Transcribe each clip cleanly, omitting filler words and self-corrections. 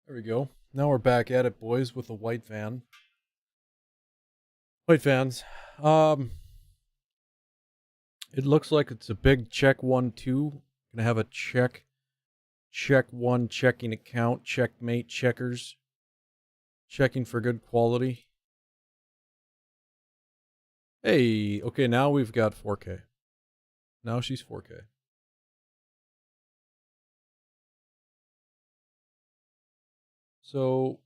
There we go. Now we're back at it, boys, with the white van. White vans. Um, it looks like it's a big check 1-2. Gonna have a check one checking account, checkmate checkers, checking for good quality. Hey, okay, now we've got 4K. Now she's 4K. So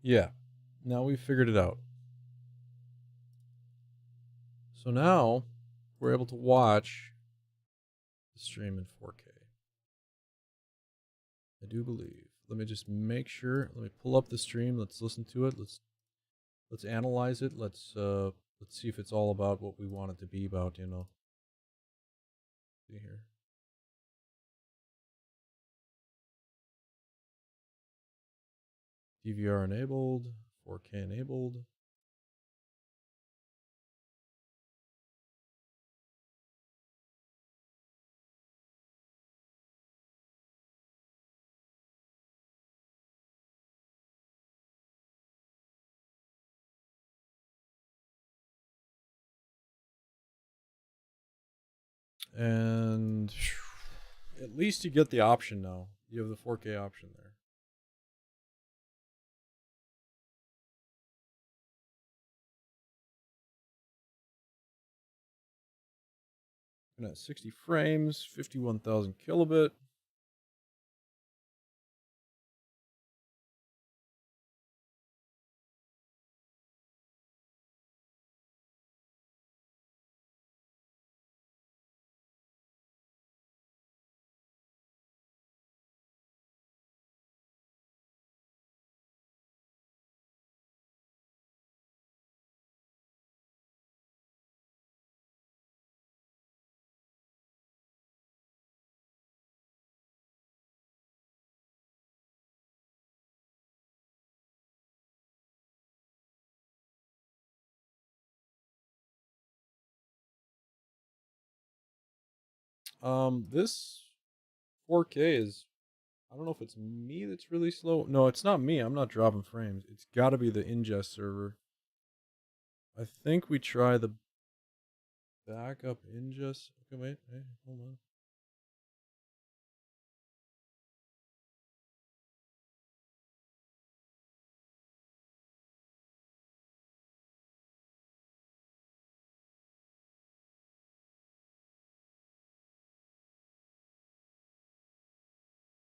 yeah, now we've figured it out. So now we're able to watch the stream in 4K. I do believe. Let me just make sure. Let me pull up the stream. Let's listen to it. Let's analyze it. Let's see if it's all about what we want it to be about, you know. See here. DVR enabled, 4K enabled. And at least you get the option now. You have the 4K option there. And at 60 frames, 51,000 kilobit. This 4K is, I don't know if it's me that's really slow. No, it's not me. I'm not dropping frames. It's got to be the ingest server. I think we try the backup ingest. Okay, wait. Hey, hold on.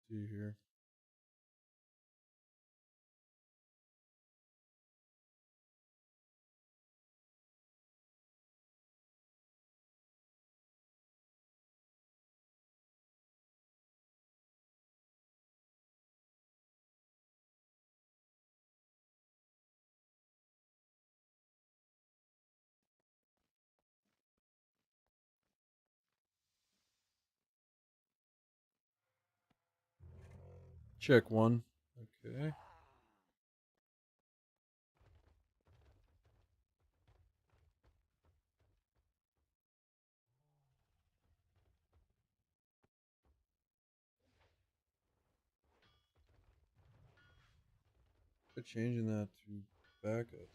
See here. Check one. Okay. Try changing that to backup.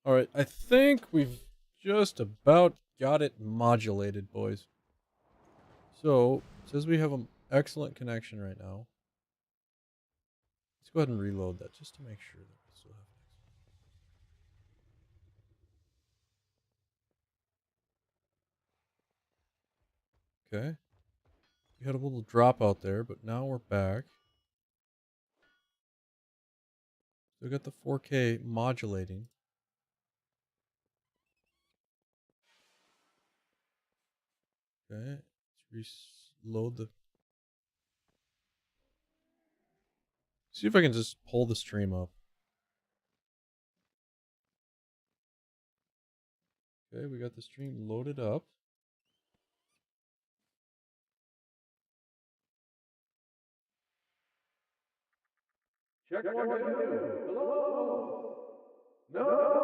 All right, I think we've just about got it modulated, boys. So, it says we have an excellent connection right now. Let's go ahead and reload that just to make sure that we still have it. Okay. We had a little drop out there, but now we're back. Still got the 4K modulating. Okay. load the... See if I can just pull the stream up. Okay, we got the stream loaded up. Check 1, 2. Hello? No.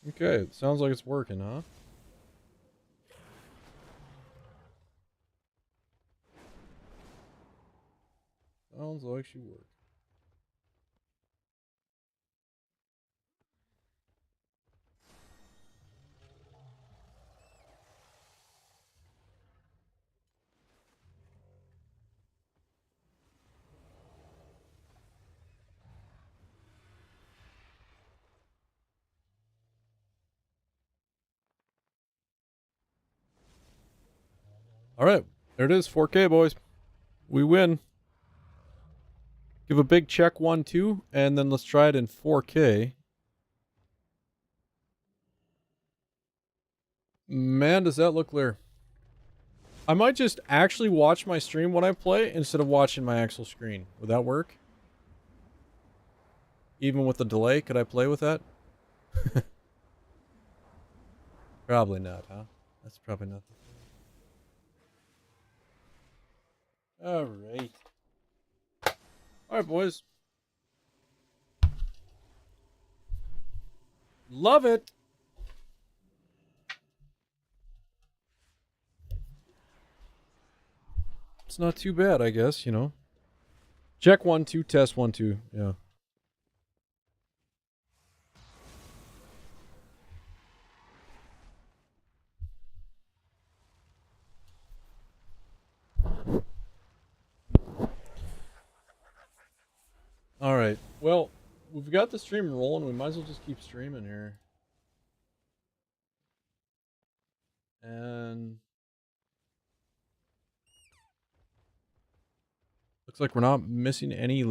Okay, it sounds like it's working, huh? Sounds like she worked. All right, there it is, 4K, boys. We win. Give a big check 1, 2, and then let's try it in 4K. Man, does that look clear. I might just actually watch my stream when I play instead of watching my actual screen. Would that work? Even with the delay, could I play with that? Probably not, huh? That's probably not the thing. Alright. Alright, boys. Love it! It's not too bad, I guess, you know. Check 1, 2, test 1, 2. Yeah. Alright. Well, we've got the stream rolling. We might as well just keep streaming here. And... looks like we're not missing any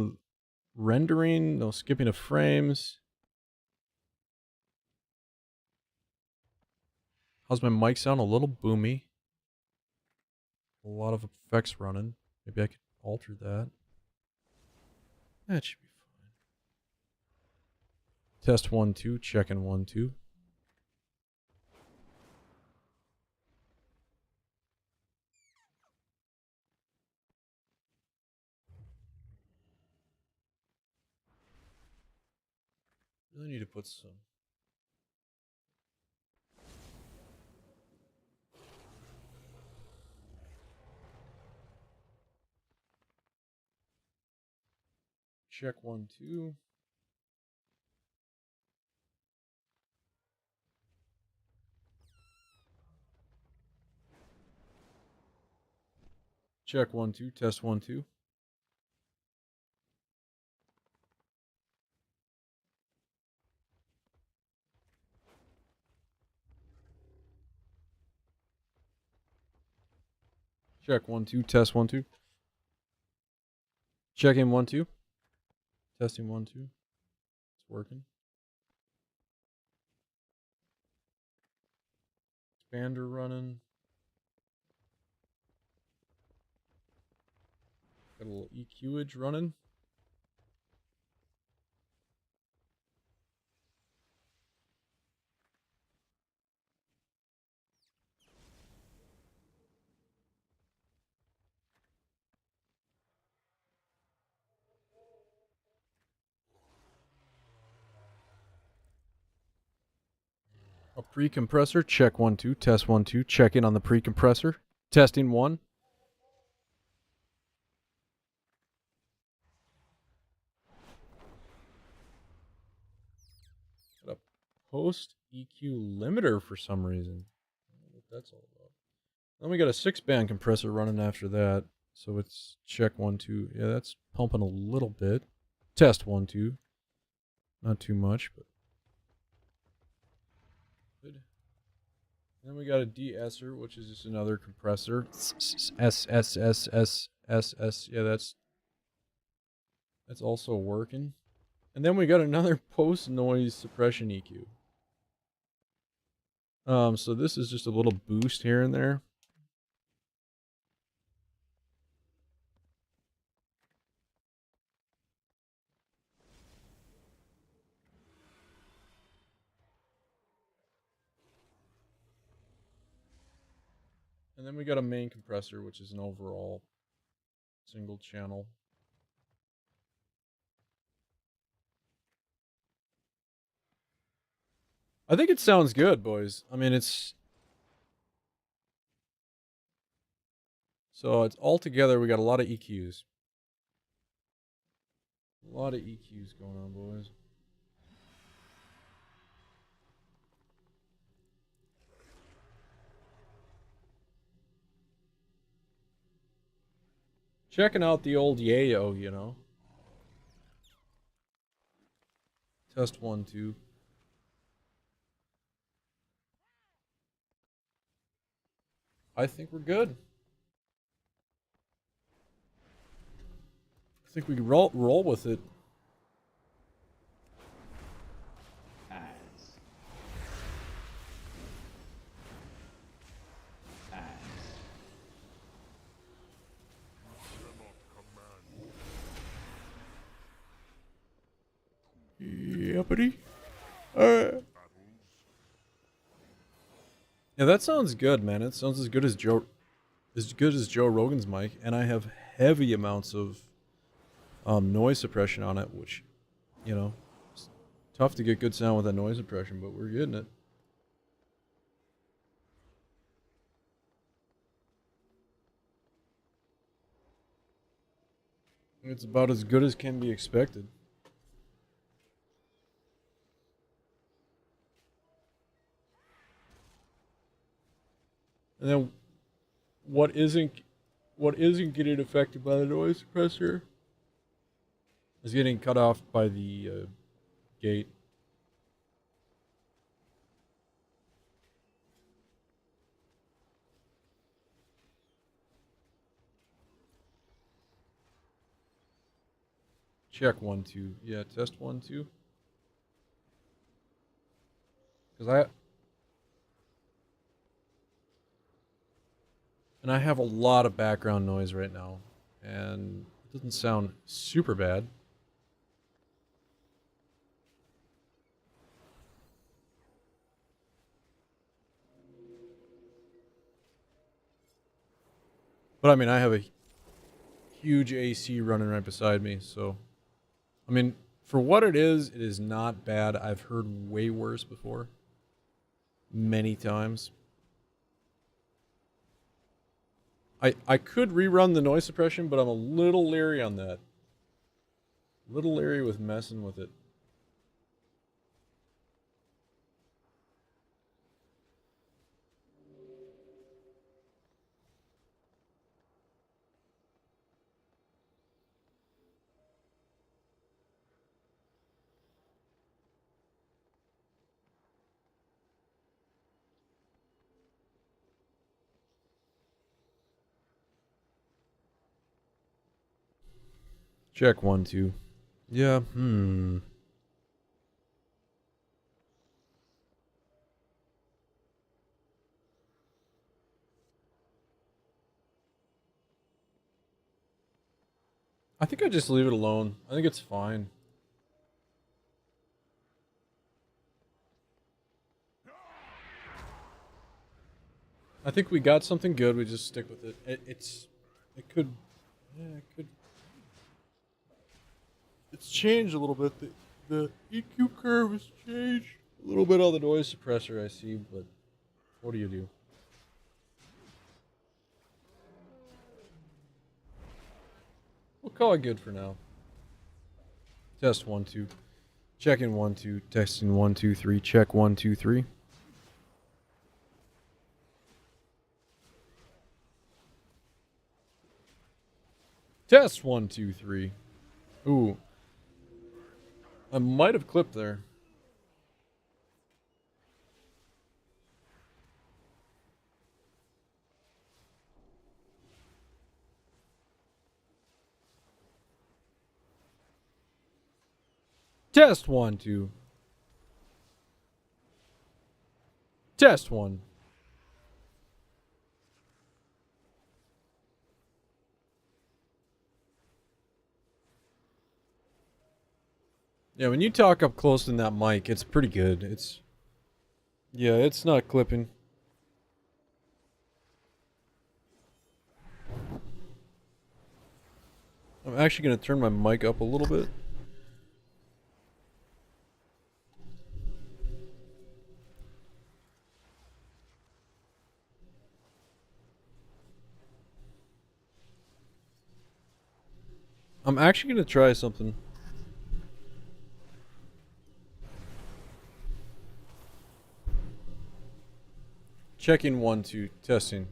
rendering. No skipping of frames. How's my mic sound? A little boomy. A lot of effects running. Maybe I could alter that. That should be fine. Test 1, 2. Checking 1, 2. Really need to put some... Check 1, 2. Check 1, 2. Test 1, 2. Check 1, 2. Test 1, 2. Checking 1, 2. Testing 1, 2. It's working. Expander running. Got a little EQage running. A pre-compressor. Check 1, 2. Test 1, 2. Check in on the pre-compressor. Testing 1. Gotta post EQ limiter for some reason. I don't know what that's all about. Then we got a 6-band compressor running after that. So it's check 1, 2. Yeah, that's pumping a little bit. Test 1, 2. Not too much, but good. Then we got a de-esser, which is just another compressor. S. Yeah, that's also working. And then we got another post noise suppression EQ. So this is just a little boost here and there. And then we got a main compressor, which is an overall single channel. I think it sounds good, boys. I mean, it's... So it's all together, we got a lot of EQs. A lot of EQs going on, boys. Checking out the old yayo, you know. Test 1, 2. I think we're good. I think we can roll with it. Yuppity. Alright. Yeah, that sounds good, man. It sounds as good as Joe Rogan's mic, and I have heavy amounts of noise suppression on it, which, you know, it's tough to get good sound with that noise suppression, but we're getting it. It's about as good as can be expected. And then what isn't getting affected by the noise suppressor is getting cut off by the gate. Check 1, 2. Yeah, test 1, 2. Because I have a lot of background noise right now, and it doesn't sound super bad. But I mean, I have a huge AC running right beside me, so I mean, for what it is not bad. I've heard way worse before. Many times. I could rerun the noise suppression, but I'm a little leery on that. A little leery with messing with it. Check 1, 2. Yeah, I think I just leave it alone. I think it's fine. I think we got something good. We just stick with it. It could, yeah, it could. It's changed a little bit. The EQ curve has changed a little bit on the noise suppressor, I see, but what do you do? We'll call it good for now. Test 1, 2. Checking 1 2, testing 1 2 3, check 1 2 3. Test 1 2 3. Ooh, I might have clipped there. Test 1 2. Test 1. Yeah, when you talk up close in that mic, it's pretty good. Yeah, it's not clipping. I'm actually going to turn my mic up a little bit. I'm actually going to try something. Checking 1 2, testing.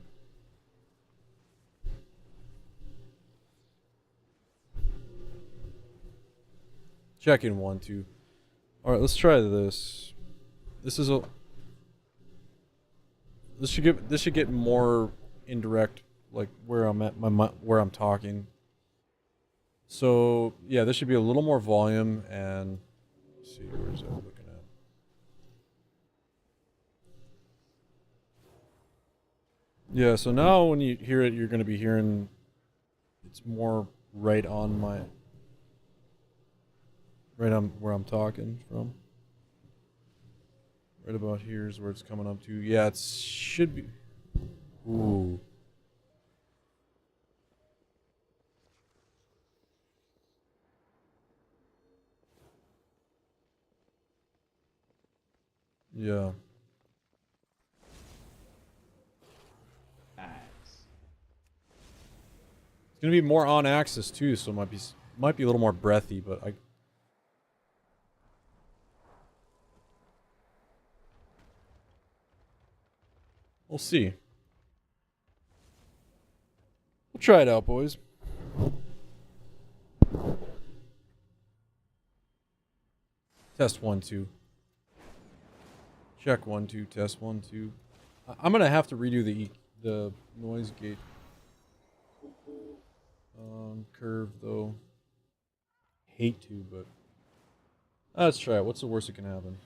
Checking 1 2. All right, let's try this. This should get more indirect, like where I'm at where I'm talking. So yeah, this should be a little more volume and let's see, where's that looking at? Yeah, so now when you hear it, you're going to be hearing it's more right on where I'm talking from. Right about here is where it's coming up to. Yeah, it should be. Ooh. Yeah. It's gonna be more on axis too, so it might be a little more breathy, but we'll see. We'll try it out, boys. Test 1 2. Check 1 2. Test 1 2. I'm gonna have to redo the noise gate curve though. Hate to, but let's try it. What's the worst that can happen?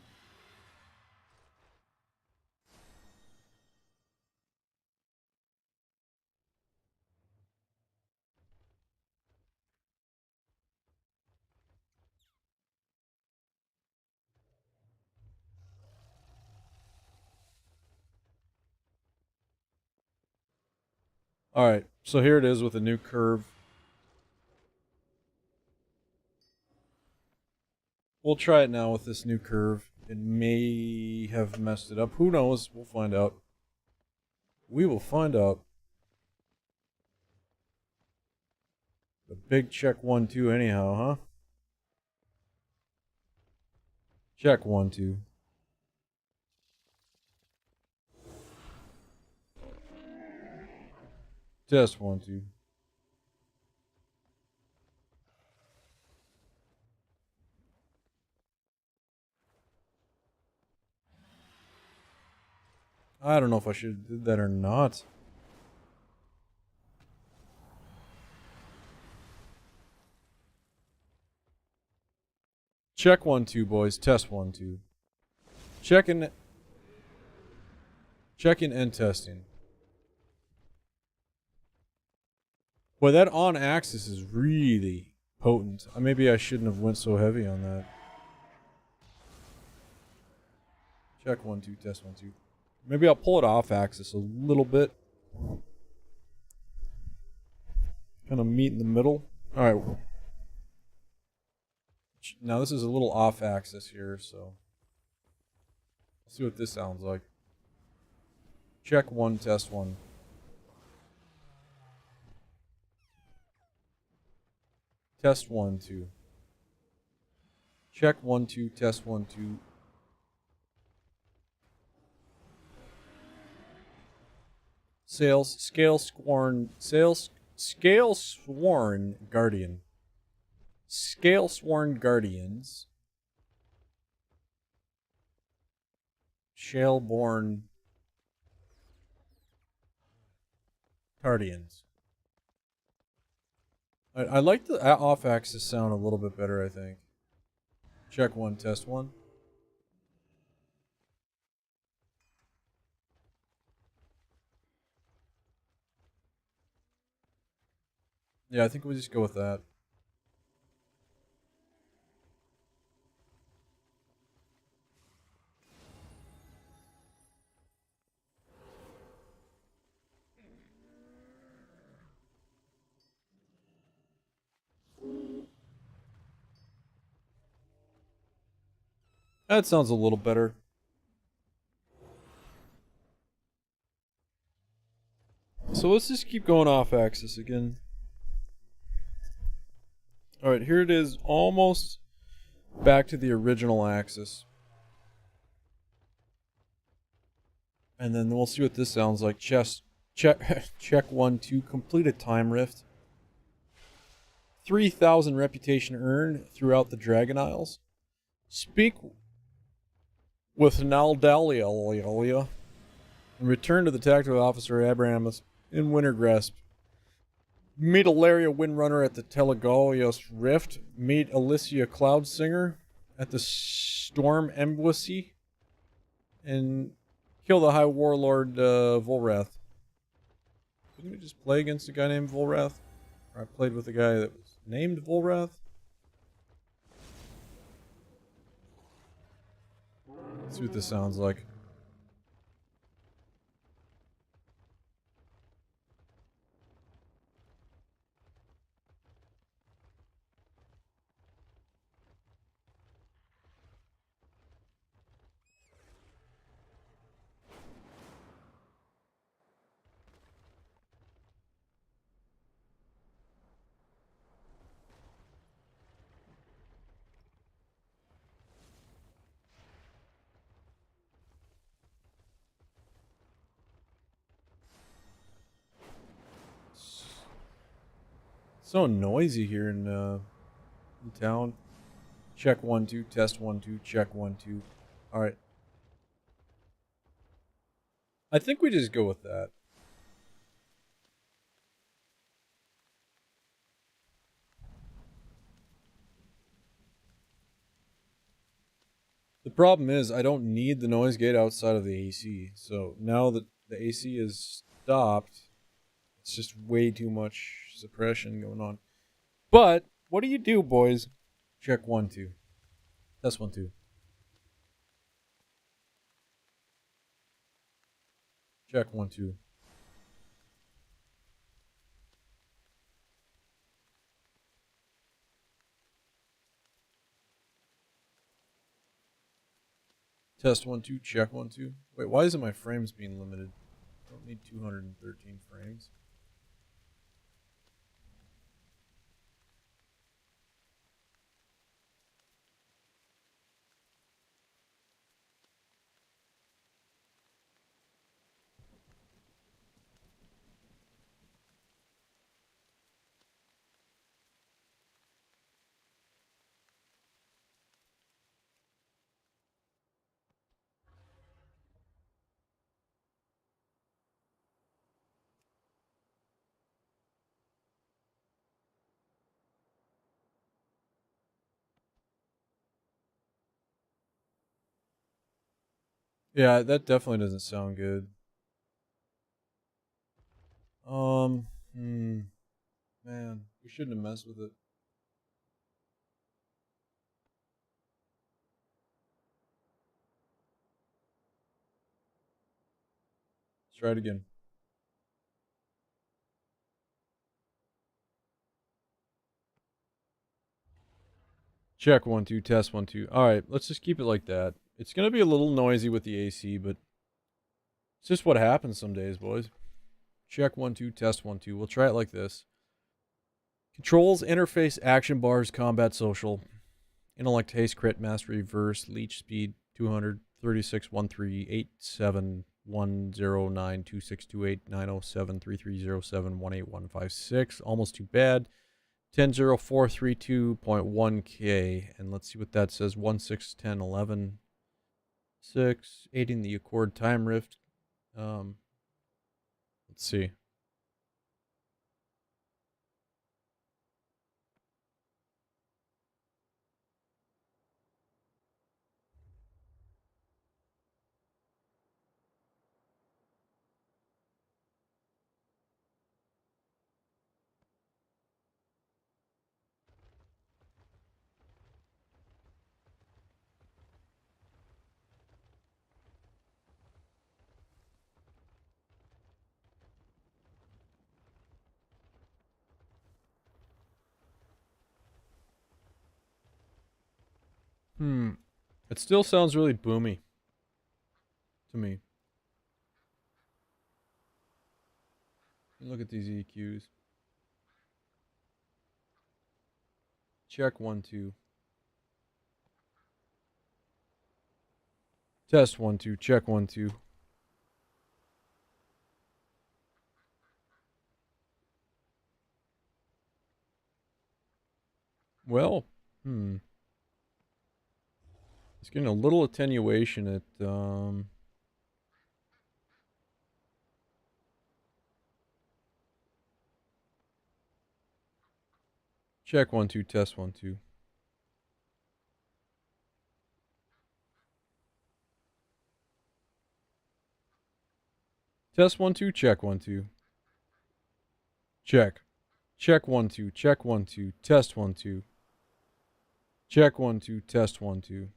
All right, so here it is with a new curve. We'll try it now with this new curve. It may have messed it up. Who knows? We'll find out. We will find out. The big check 1 2 anyhow, huh? Check 1 2. Test 1 2. I don't know if I should have did that or not. Check 1 2, boys. Test 1 2. Checking and testing. Boy, that on axis is really potent. Maybe I shouldn't have went so heavy on that. Check 1 2, test 1 2. Maybe I'll pull it off axis a little bit. Kind of meet in the middle. All right. Now this is a little off axis here, so let's see what this sounds like. Check 1, test 1. Test 1 2. Check 1 2, test 1 2. Scale sworn guardian. Scale sworn guardians. Shaleborn Tardians. I like the off-axis sound a little bit better, I think. Check 1, test 1. Yeah, I think we'll just go with that. That sounds a little better. So let's just keep going off axis again. Alright, here it is, almost back to the original axis. And then we'll see what this sounds like. Check 1 2, complete a time rift. 3,000 reputation earned throughout the Dragon Isles. Speak with Naldalia and return to the tactical officer Abrahamus in Wintergrasp. Meet Ilaria Windrunner at the Telegalios Rift. Meet Alicia Cloudsinger at the Storm Embassy. And kill the High Warlord Volrath. Didn't we just play against a guy named Volrath? Or I played with a guy that was named Volrath? Let's see what this sounds like. So noisy here in town. Check 1 2, test 1 2, check 1 2. Alright. I think we just go with that. The problem is I don't need the noise gate outside of the AC. So now that the AC is stopped, it's just way too much suppression going on. But what do you do, boys? Check 1 2. Test 1 2. Check 1 2. Test 1 2. Check 1 2. Wait, why isn't my frames being limited? I don't need 213 frames. Yeah, that definitely doesn't sound good. Man, we shouldn't have messed with it. Let's try it again. Check 1 2, test 1 2. Alright, let's just keep it like that. It's gonna be a little noisy with the AC, but it's just what happens some days, boys. Check 1 2, test 1 2. We'll try it like this. Controls, interface, action bars, combat, social. Intellect, haste, crit, mastery, verse, leech, speed, 200, 36, 13, 87, 109, 2628, 907, 3307, 18156. Almost too bad. 100432.1k. And let's see what that says. 1, 6, 10, 11, 6. Aiding the Accord Time Rift. Let's see. It still sounds really boomy to me. Look at these EQs. Check 1, 2. Test 1, 2. Check 1, 2. Well, it's getting a little attenuation at check 1, 2. Test 1, 2. Test 1, 2. Check 1, 2. Check. Check 1, 2. Check 1, 2. Test 1, 2. Check 1, 2. Test 1, 2.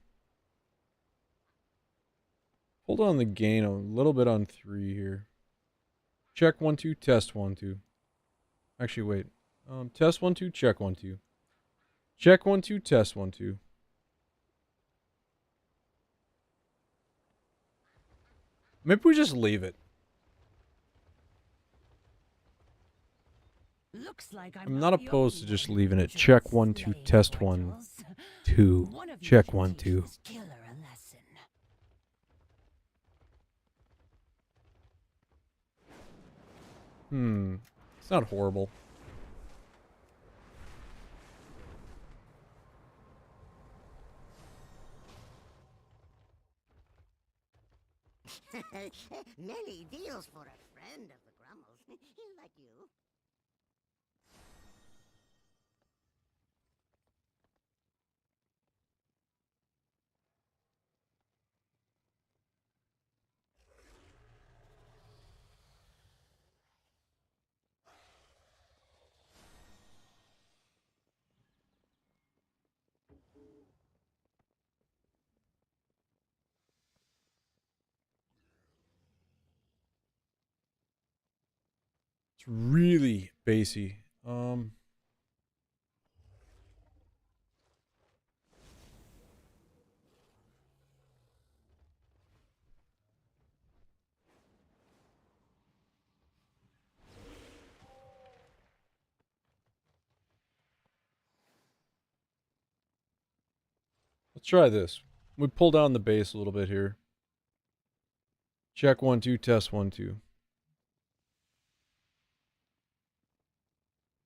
Hold on the gain a little bit on 3 here. Check 1, 2. Test 1, 2. Actually, wait. Test 1, 2. Check 1, 2. Check 1, 2. Test 1, 2. Maybe we just leave it. Looks like I'm not opposed to just leaving it. Check 1, 2. Test 1, 2. Check 1, 2. It's not horrible. Many deals for a friend of the Grummles. Like you. It's really bassy. Let's try this. We pull down the bass a little bit here. Check 1, 2. Test 1, 2.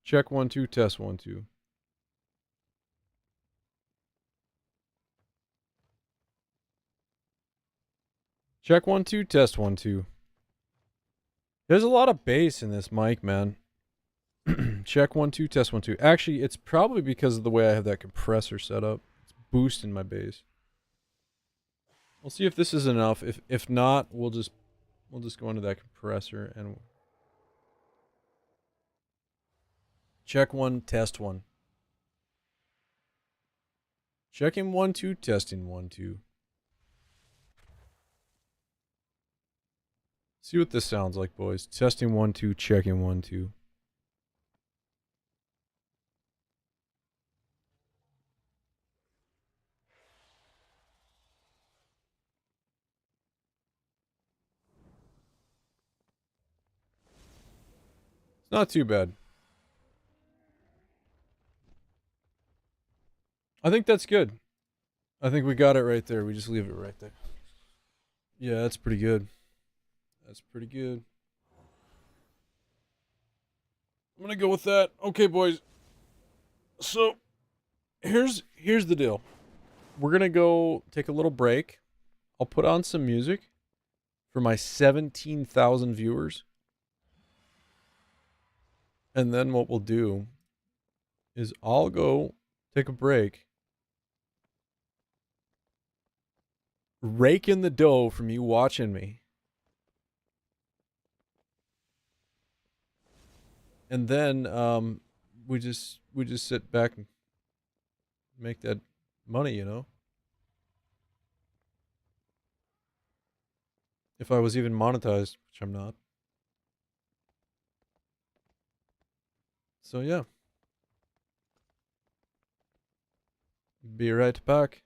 Check 1, 2. Test 1, 2. Check 1, 2. Test 1, 2. There's a lot of bass in this mic, man. Check 1, 2. Test 1, 2. Actually, it's probably because of the way I have that compressor set up. It's boosting my bass. We'll see if this is enough. If not, we'll just go into that compressor and check 1, test 1. Checking 1, 2, testing 1, 2. See what this sounds like, boys. Testing 1, 2, checking 1, 2. It's not too bad. I think that's good. I think we got it right there. We just leave it right there. Yeah, that's pretty good. That's pretty good. I'm gonna go with that. Okay, boys. So here's the deal. We're gonna go take a little break. I'll put on some music for my 17,000 viewers. And then what we'll do is I'll go take a break, rake in the dough from you watching me, and then we just sit back and make that money, you know. If I was even monetized, which I'm not. So yeah, be right back.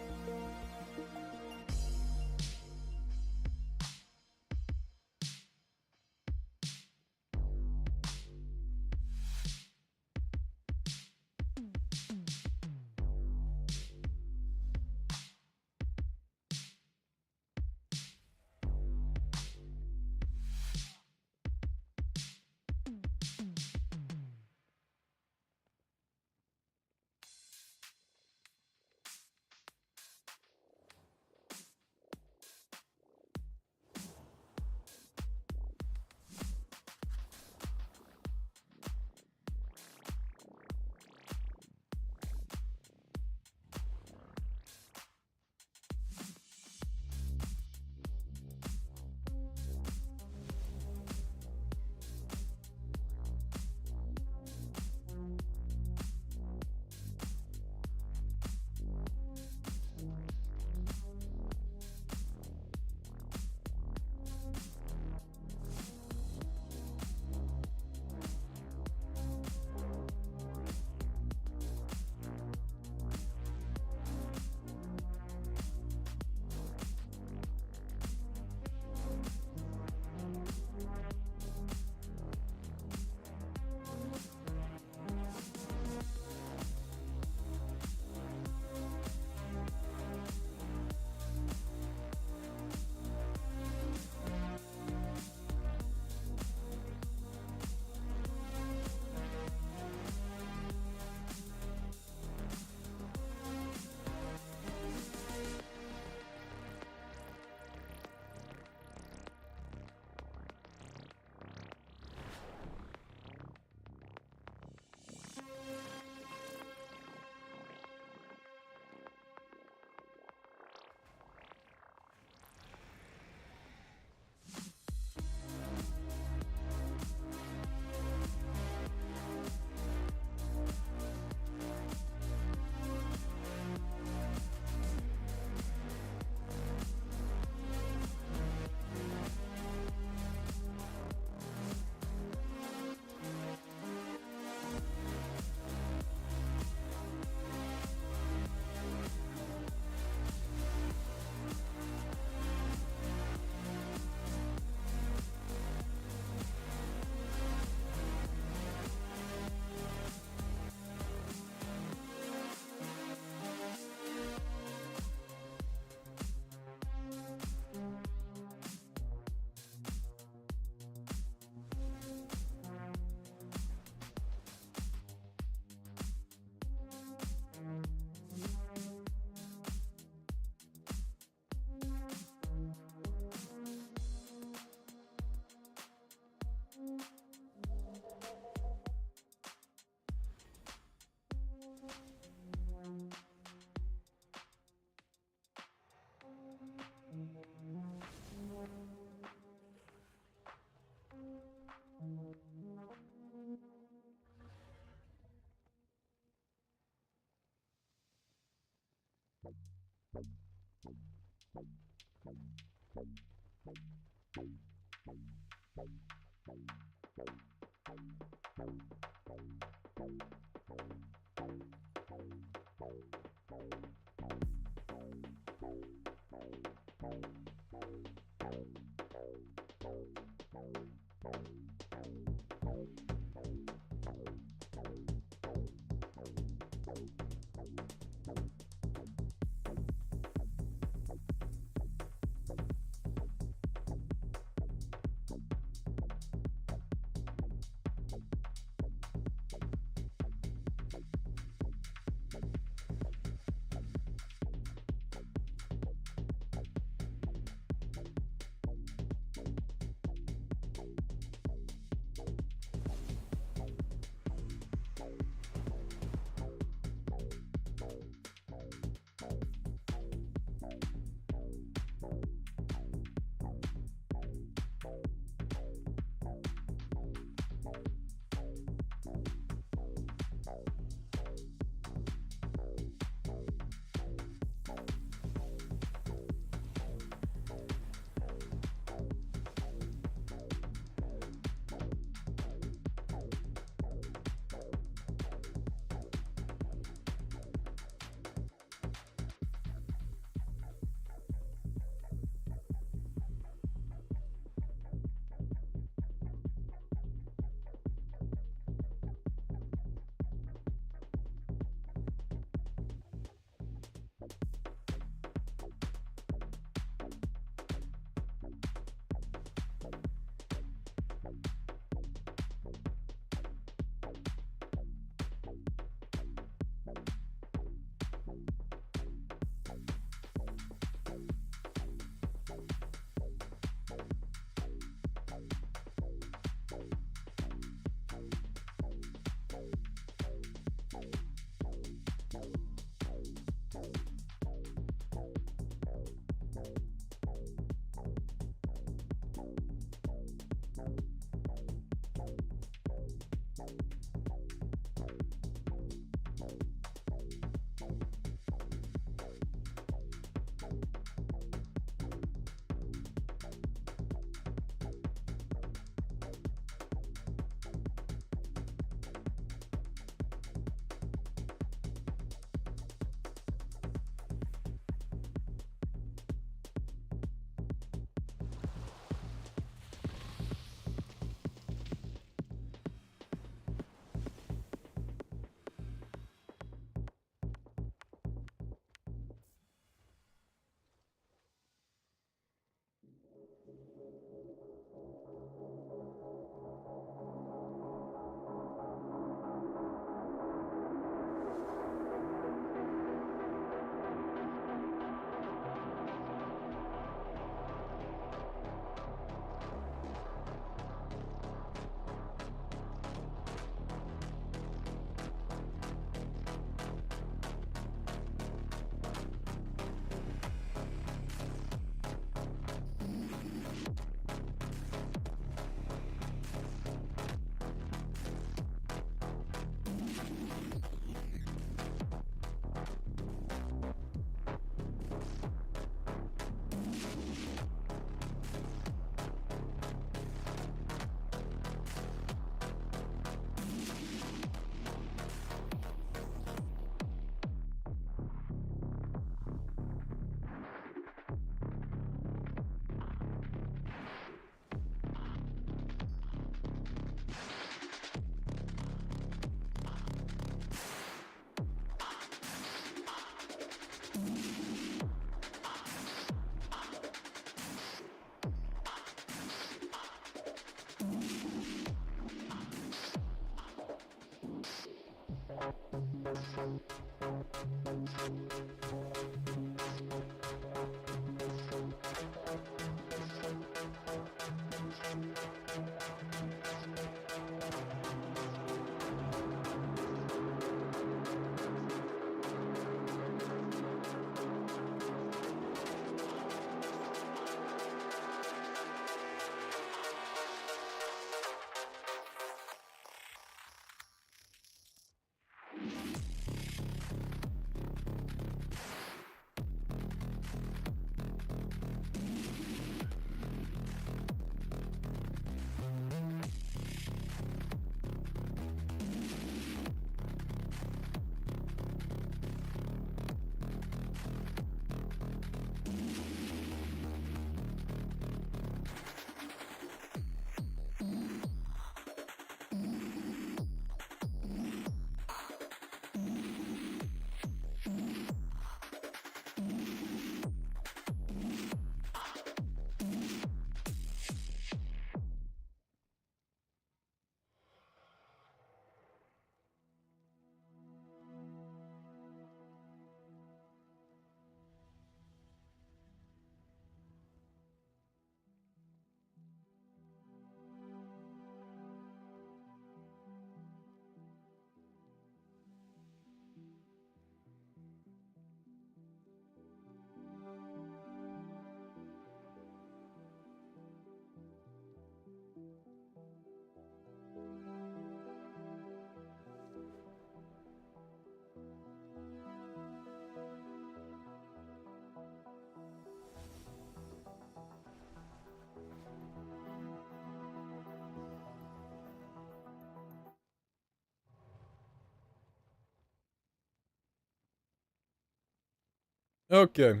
Okay.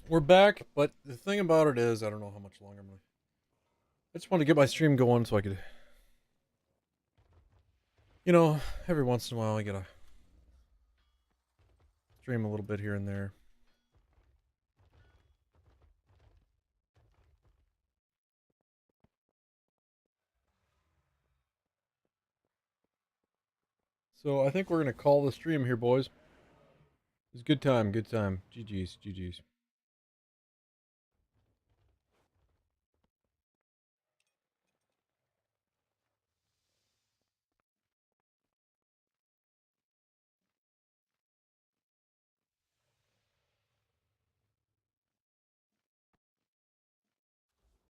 We're back, but the thing about it is, I don't know how much longer I'm gonna. I just want to get my stream going so I could, every once in a while I gotta stream a little bit here and there. So I think we're gonna call the stream here, boys. It's good time, good time. GG's, GG's.